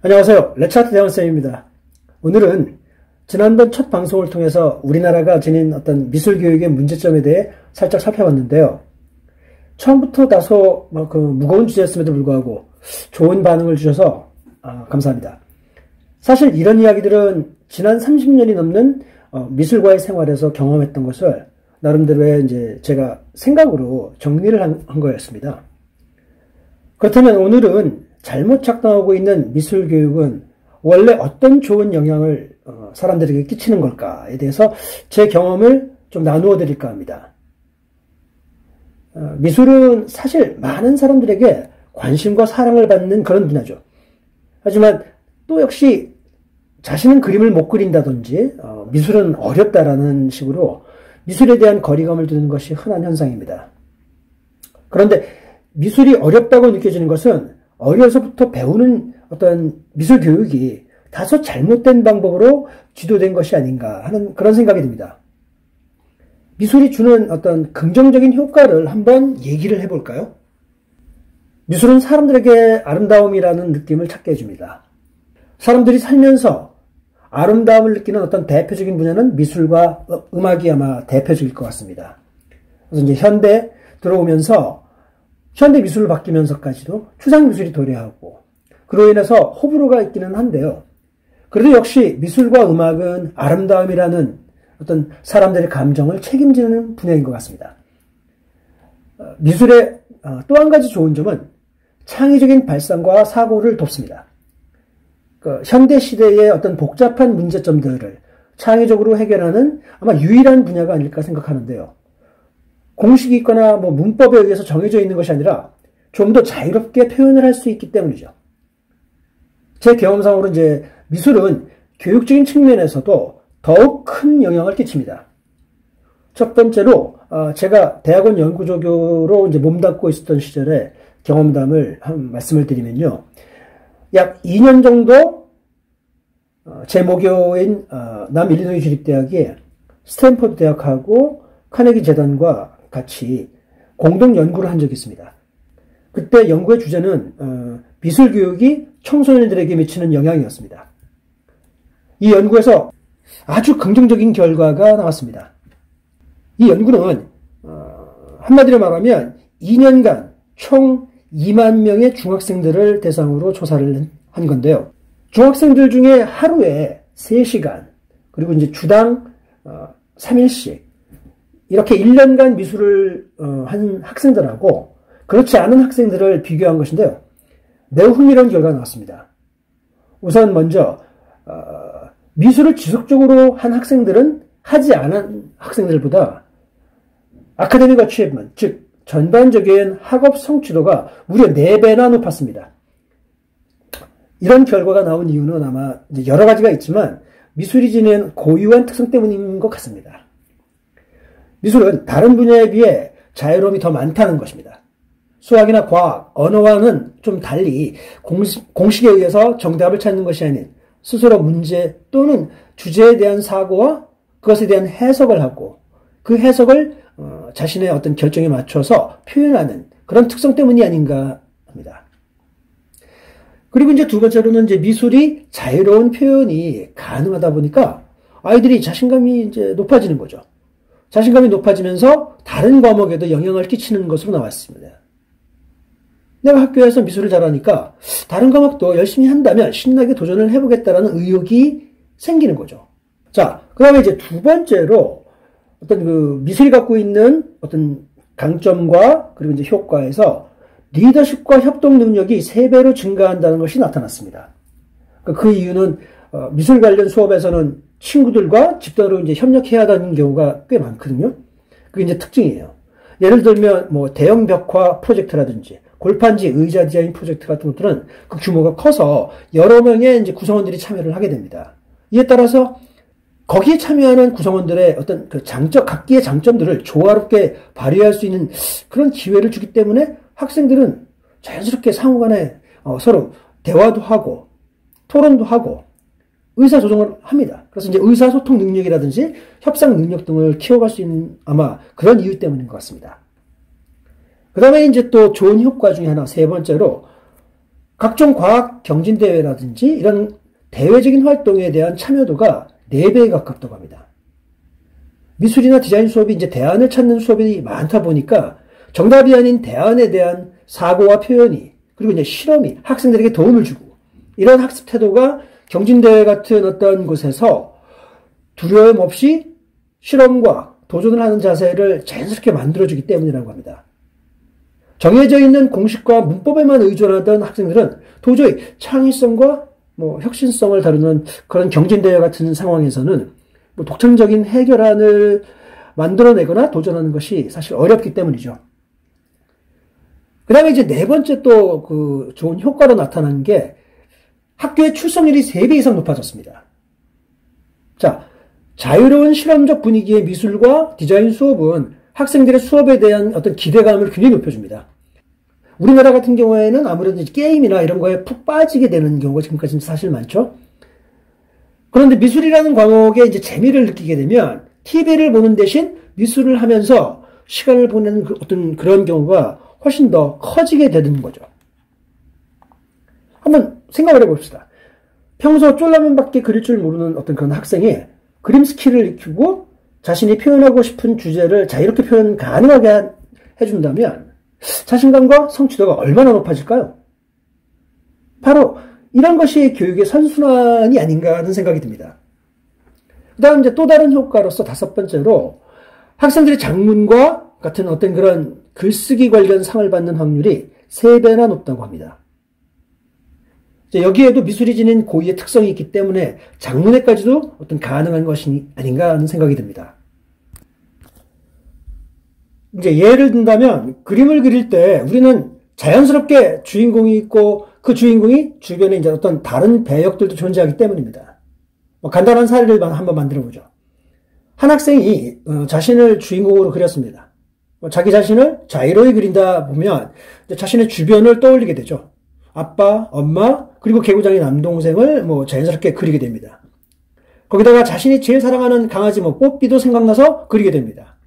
안녕하세요. 레차트 대원쌤입니다. 오늘은 지난번 첫 방송을 통해서 우리나라가 지닌 어떤 미술교육의 문제점에 대해 살짝 살펴봤는데요. 처음부터 다소 무거운 주제였음에도 불구하고 좋은 반응을 주셔서 감사합니다. 사실 이런 이야기들은 지난 30년이 넘는 미술과의 생활에서 경험했던 것을 나름대로의 이제 제가 생각으로 정리를 한 거였습니다. 그렇다면 오늘은 잘못 작동하고 있는 미술교육은 원래 어떤 좋은 영향을 사람들에게 끼치는 걸까에 대해서 제 경험을 좀 나누어 드릴까 합니다. 미술은 사실 많은 사람들에게 관심과 사랑을 받는 그런 분야죠. 하지만 또 역시 자신은 그림을 못 그린다든지 미술은 어렵다라는 식으로 미술에 대한 거리감을 두는 것이 흔한 현상입니다. 그런데 미술이 어렵다고 느껴지는 것은 어려서부터 배우는 어떤 미술 교육이 다소 잘못된 방법으로 지도된 것이 아닌가 하는 그런 생각이 듭니다. 미술이 주는 어떤 긍정적인 효과를 한번 얘기를 해볼까요? 미술은 사람들에게 아름다움이라는 느낌을 찾게 해줍니다. 사람들이 살면서 아름다움을 느끼는 어떤 대표적인 분야는 미술과 음악이 아마 대표적일 것 같습니다. 그래서 이제 현대 들어오면서 현대 미술로 바뀌면서까지도 추상 미술이 도래하고 그로 인해서 호불호가 있기는 한데요. 그래도 역시 미술과 음악은 아름다움이라는 어떤 사람들의 감정을 책임지는 분야인 것 같습니다. 미술의 또 한 가지 좋은 점은 창의적인 발상과 사고를 돕습니다. 현대 시대의 어떤 복잡한 문제점들을 창의적으로 해결하는 아마 유일한 분야가 아닐까 생각하는데요. 공식이 있거나 문법에 의해서 정해져 있는 것이 아니라 좀 더 자유롭게 표현을 할 수 있기 때문이죠. 제 경험상으로 이제 미술은 교육적인 측면에서도 더욱 큰 영향을 끼칩니다. 첫 번째로 제가 대학원 연구조교로 이제 몸담고 있었던 시절에 경험담을 한 말씀을 드리면요. 약 2년 정도 제 모교인 남일리노이 주립대학의 스탠퍼드 대학하고 카네기 재단과 같이 공동 연구를 한 적이 있습니다. 그때 연구의 주제는 미술 교육이 청소년들에게 미치는 영향이었습니다. 이 연구에서 아주 긍정적인 결과가 나왔습니다. 이 연구는 한마디로 말하면 2년간 총 2만 명의 중학생들을 대상으로 조사를 한 건데요. 중학생들 중에 하루에 3시간 그리고 이제 주당 3일씩 이렇게 1년간 미술을 한 학생들하고 그렇지 않은 학생들을 비교한 것인데요. 매우 흥미로운 결과가 나왔습니다. 우선 먼저 미술을 지속적으로 한 학생들은 하지 않은 학생들보다 아카데믹 어치브먼트, 즉 전반적인 학업 성취도가 무려 4배나 높았습니다. 이런 결과가 나온 이유는 아마 여러 가지가 있지만 미술이 지닌 고유한 특성 때문인 것 같습니다. 미술은 다른 분야에 비해 자유로움이 더 많다는 것입니다. 수학이나 과학, 언어와는 좀 달리 공식에 의해서 정답을 찾는 것이 아닌 스스로 문제 또는 주제에 대한 사고와 그것에 대한 해석을 하고 그 해석을 자신의 어떤 결정에 맞춰서 표현하는 그런 특성 때문이 아닌가 합니다. 그리고 이제 두 번째로는 이제 미술이 자유로운 표현이 가능하다 보니까 아이들이 자신감이 이제 높아지는 거죠. 자신감이 높아지면서 다른 과목에도 영향을 끼치는 것으로 나왔습니다. 내가 학교에서 미술을 잘하니까 다른 과목도 열심히 한다면 신나게 도전을 해보겠다라는 의욕이 생기는 거죠. 자, 그 다음에 이제 두 번째로 어떤 미술이 갖고 있는 어떤 강점과 그리고 이제 효과에서 리더십과 협동 능력이 3배로 증가한다는 것이 나타났습니다. 그 이유는 미술 관련 수업에서는 친구들과 집단으로 이제 협력해야 하는 경우가 꽤 많거든요. 그게 이제 특징이에요. 예를 들면 대형 벽화 프로젝트라든지 골판지 의자 디자인 프로젝트 같은 것들은 그 규모가 커서 여러 명의 이제 구성원들이 참여를 하게 됩니다. 이에 따라서 거기에 참여하는 구성원들의 어떤 각기의 장점들을 조화롭게 발휘할 수 있는 그런 기회를 주기 때문에 학생들은 자연스럽게 상호간에 서로 대화도 하고 토론도 하고 의사소통을 합니다. 그래서 이제 의사소통 능력이라든지 협상 능력 등을 키워갈 수 있는 아마 그런 이유 때문인 것 같습니다. 그 다음에 이제 또 좋은 효과 중에 하나, 세 번째로 각종 과학 경진대회라든지 이런 대외적인 활동에 대한 참여도가 4배에 가깝다고 합니다. 미술이나 디자인 수업이 이제 대안을 찾는 수업이 많다 보니까 정답이 아닌 대안에 대한 사고와 표현이, 그리고 이제 실험이 학생들에게 도움을 주고, 이런 학습 태도가 경진대회 같은 어떤 곳에서 두려움 없이 실험과 도전을 하는 자세를 자연스럽게 만들어주기 때문이라고 합니다. 정해져 있는 공식과 문법에만 의존하던 학생들은 도저히 창의성과 혁신성을 다루는 그런 경진대회 같은 상황에서는 독창적인 해결안을 만들어내거나 도전하는 것이 사실 어렵기 때문이죠. 그 다음에 이제 4번째 또 그 좋은 효과로 나타난 게 학교의 출석률이 3배 이상 높아졌습니다. 자, 자유로운 실험적 분위기의 미술과 디자인 수업은 학생들의 수업에 대한 어떤 기대감을 굉장히 높여줍니다. 우리나라 같은 경우에는 아무래도 게임이나 이런 거에 푹 빠지게 되는 경우가 지금까지는 사실 많죠. 그런데 미술이라는 과목에 이제 재미를 느끼게 되면 TV를 보는 대신 미술을 하면서 시간을 보내는 어떤 그런 경우가 훨씬 더 커지게 되는 거죠. 한번 생각을 해봅시다. 평소 쫄라맨밖에 그릴 줄 모르는 어떤 그런 학생이 그림 스킬을 익히고 자신이 표현하고 싶은 주제를 자유롭게 표현 가능하게 해준다면 자신감과 성취도가 얼마나 높아질까요? 바로 이런 것이 교육의 선순환이 아닌가 하는 생각이 듭니다. 그 다음 이제 또 다른 효과로서 5번째로 학생들의 작문과 같은 어떤 그런 글쓰기 관련 상을 받는 확률이 3배나 높다고 합니다. 여기에도 미술이 지닌 고유의 특성이 있기 때문에 작문에까지도 어떤 가능한 것이 아닌가 하는 생각이 듭니다. 이제 예를 든다면 그림을 그릴 때 우리는 자연스럽게 주인공이 있고 그 주인공이 주변에 이제 어떤 다른 배역들도 존재하기 때문입니다. 간단한 사례를 한번 만들어 보죠. 한 학생이 자신을 주인공으로 그렸습니다. 자기 자신을 자유로이 그린다 보면 자신의 주변을 떠올리게 되죠. 아빠, 엄마, 그리고 개구장의 남동생을 자연스럽게 그리게 됩니다. 거기다가 자신이 제일 사랑하는 강아지 뽀삐도 생각나서 그리게 됩니다.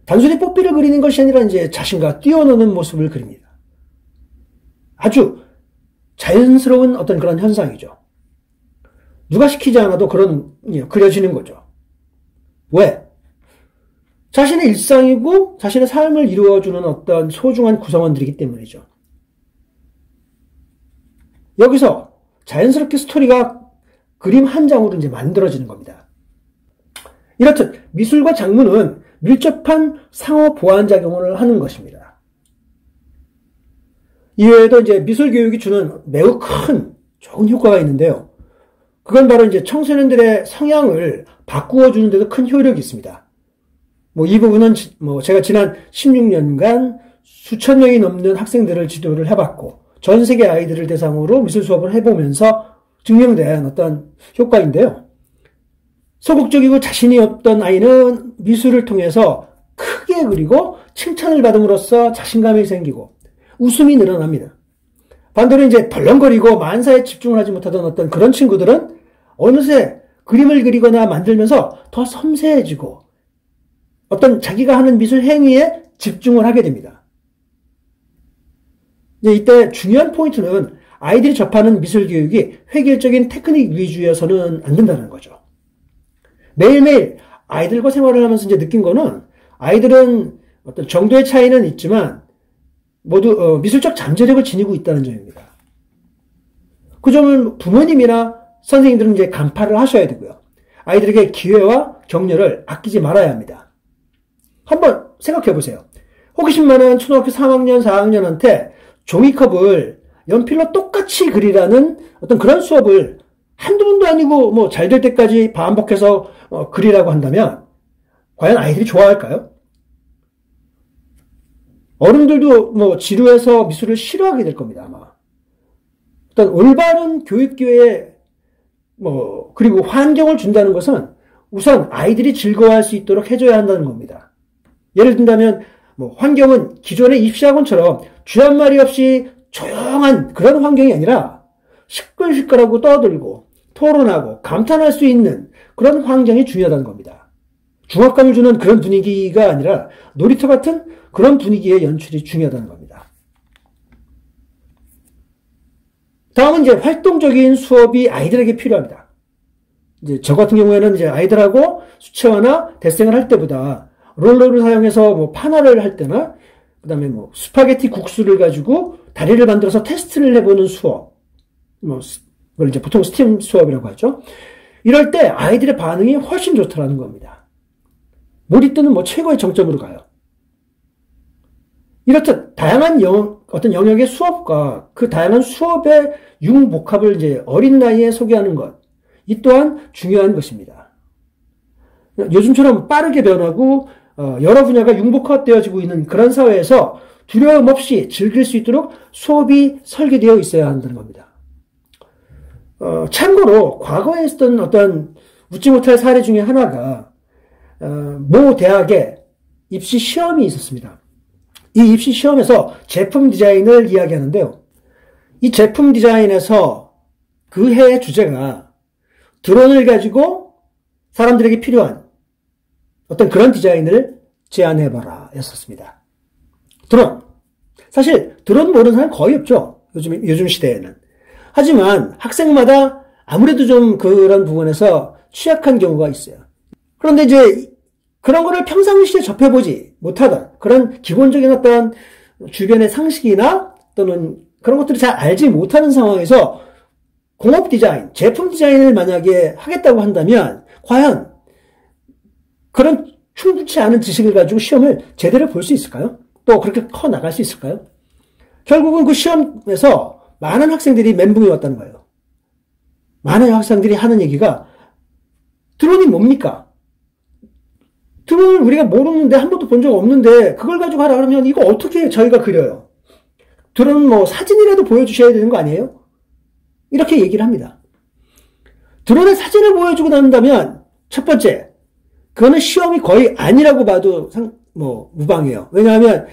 단순히 뽀삐를 그리는 것이 아니라 이제 자신과 뛰어노는 모습을 그립니다. 아주 자연스러운 어떤 그런 현상이죠. 누가 시키지 않아도 그려지는 거죠. 왜? 자신의 일상이고 자신의 삶을 이루어주는 어떤 소중한 구성원들이기 때문이죠. 여기서 자연스럽게 스토리가 그림 한 장으로 이제 만들어지는 겁니다. 이렇듯 미술과 작문은 밀접한 상호 보완 작용을 하는 것입니다. 이외에도 이제 미술 교육이 주는 매우 큰 좋은 효과가 있는데요. 그건 바로 이제 청소년들의 성향을 바꾸어 주는 데도 큰 효력이 있습니다. 이 부분은 제가 지난 16년간 수천 명이 넘는 학생들을 지도를 해봤고 전 세계 아이들을 대상으로 미술 수업을 해보면서 증명된 어떤 효과인데요. 소극적이고 자신이 없던 아이는 미술을 통해서 크게 그리고 칭찬을 받음으로써 자신감이 생기고 웃음이 늘어납니다. 반대로 이제 덜렁거리고 만사에 집중을 하지 못하던 어떤 그런 친구들은 어느새 그림을 그리거나 만들면서 더 섬세해지고 어떤 자기가 하는 미술 행위에 집중을 하게 됩니다. 이때 중요한 포인트는 아이들이 접하는 미술 교육이 획일적인 테크닉 위주여서는 안 된다는 거죠. 매일매일 아이들과 생활을 하면서 이제 느낀 거는 아이들은 어떤 정도의 차이는 있지만 모두 미술적 잠재력을 지니고 있다는 점입니다. 그 점을 부모님이나 선생님들은 이제 간파를 하셔야 되고요. 아이들에게 기회와 격려를 아끼지 말아야 합니다. 한번 생각해 보세요. 호기심만한 초등학교 3학년, 4학년한테 종이컵을 연필로 똑같이 그리라는 어떤 그런 수업을 한두 번도 아니고 잘 될 때까지 반복해서 그리라고 한다면 과연 아이들이 좋아할까요? 어른들도 지루해서 미술을 싫어하게 될 겁니다, 아마. 어떤 올바른 교육 기회에 그리고 환경을 준다는 것은 우선 아이들이 즐거워할 수 있도록 해줘야 한다는 겁니다. 예를 든다면 환경은 기존의 입시학원처럼 쥐 한 마리 없이 조용한 그런 환경이 아니라 시끌시끌하고 떠들고 토론하고 감탄할 수 있는 그런 환경이 중요하다는 겁니다. 중압감을 주는 그런 분위기가 아니라 놀이터 같은 그런 분위기의 연출이 중요하다는 겁니다. 다음은 이제 활동적인 수업이 아이들에게 필요합니다. 이제 저 같은 경우에는 이제 아이들하고 수채화나 데생을 할 때보다 롤러를 사용해서 뭐 판화를 할 때나 그다음에 뭐 스파게티 국수를 가지고 다리를 만들어서 테스트를 해보는 수업, 뭐 그걸 이제 보통 스팀 수업이라고 하죠. 이럴 때 아이들의 반응이 훨씬 좋다라는 겁니다. 몰입도는 뭐 최고의 정점으로 가요. 이렇듯 다양한 어떤 영역의 수업과 그 다양한 수업의 융복합을 이제 어린 나이에 소개하는 것, 이 또한 중요한 것입니다. 요즘처럼 빠르게 변하고 여러 분야가 융복합되어지고 있는 그런 사회에서 두려움 없이 즐길 수 있도록 수업이 설계되어 있어야 한다는 겁니다. 참고로 과거에 있었던 어떤 웃지 못할 사례 중에 하나가 모 대학의 입시 시험이 있었습니다. 이 입시 시험에서 제품 디자인을 이야기하는데요. 이 제품 디자인에서 그 해의 주제가 드론을 가지고 사람들에게 필요한 어떤 그런 디자인을 제안해봐라 였었습니다. 드론. 사실 드론 모르는 사람 거의 없죠. 요즘 시대에는. 하지만 학생마다 아무래도 좀 그런 부분에서 취약한 경우가 있어요. 그런데 이제 그런 거를 평상시에 접해보지 못하던 그런 기본적인 어떤 주변의 상식이나 또는 그런 것들을 잘 알지 못하는 상황에서 공업 디자인, 제품 디자인을 만약에 하겠다고 한다면 과연 그런 충분치 않은 지식을 가지고 시험을 제대로 볼 수 있을까요? 또 그렇게 커 나갈 수 있을까요? 결국은 그 시험에서 많은 학생들이 멘붕이 왔다는 거예요. 많은 학생들이 하는 얘기가 드론이 뭡니까? 드론을 우리가 모르는데 한 번도 본 적 없는데 그걸 가지고 하라 그러면 이거 어떻게 저희가 그려요? 드론 뭐 사진이라도 보여주셔야 되는 거 아니에요? 이렇게 얘기를 합니다. 드론의 사진을 보여주고 난다면 첫 번째, 그거는 시험이 거의 아니라고 봐도 무방해요. 왜냐하면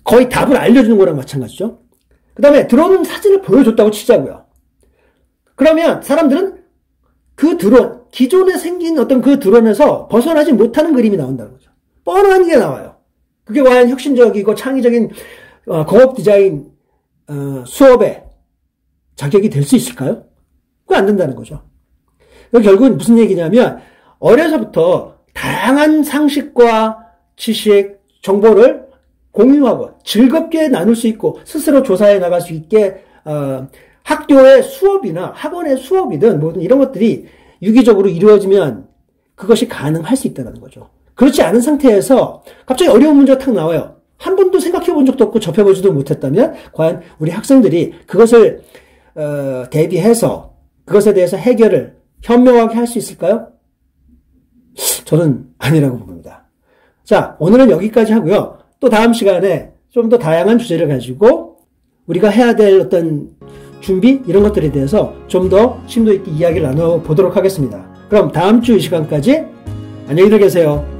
거의 답을 알려주는 거랑 마찬가지죠. 그 다음에 드론 사진을 보여줬다고 치자고요. 그러면 사람들은 그 드론, 기존에 생긴 어떤 그 드론에서 벗어나지 못하는 그림이 나온다는 거죠. 뻔한 게 나와요. 그게 과연 혁신적이고 창의적인 공업 디자인 수업의 자격이 될 수 있을까요? 그거 안 된다는 거죠. 결국은 무슨 얘기냐면 어려서부터 다양한 상식과 지식, 정보를 공유하고 즐겁게 나눌 수 있고 스스로 조사해 나갈 수 있게 학교의 수업이나 학원의 수업이든 뭐든 이런 것들이 유기적으로 이루어지면 그것이 가능할 수 있다는 거죠. 그렇지 않은 상태에서 갑자기 어려운 문제가 탁 나와요. 한 번도 생각해 본 적도 없고 접해보지도 못했다면 과연 우리 학생들이 그것을 대비해서 그것에 대해서 해결을 현명하게 할 수 있을까요? 저는 아니라고 봅니다. 자, 오늘은 여기까지 하고요. 또 다음 시간에 좀 더 다양한 주제를 가지고 우리가 해야 될 어떤 준비 이런 것들에 대해서 좀 더 심도 있게 이야기를 나눠보도록 하겠습니다. 그럼 다음 주 이 시간까지 안녕히 계세요.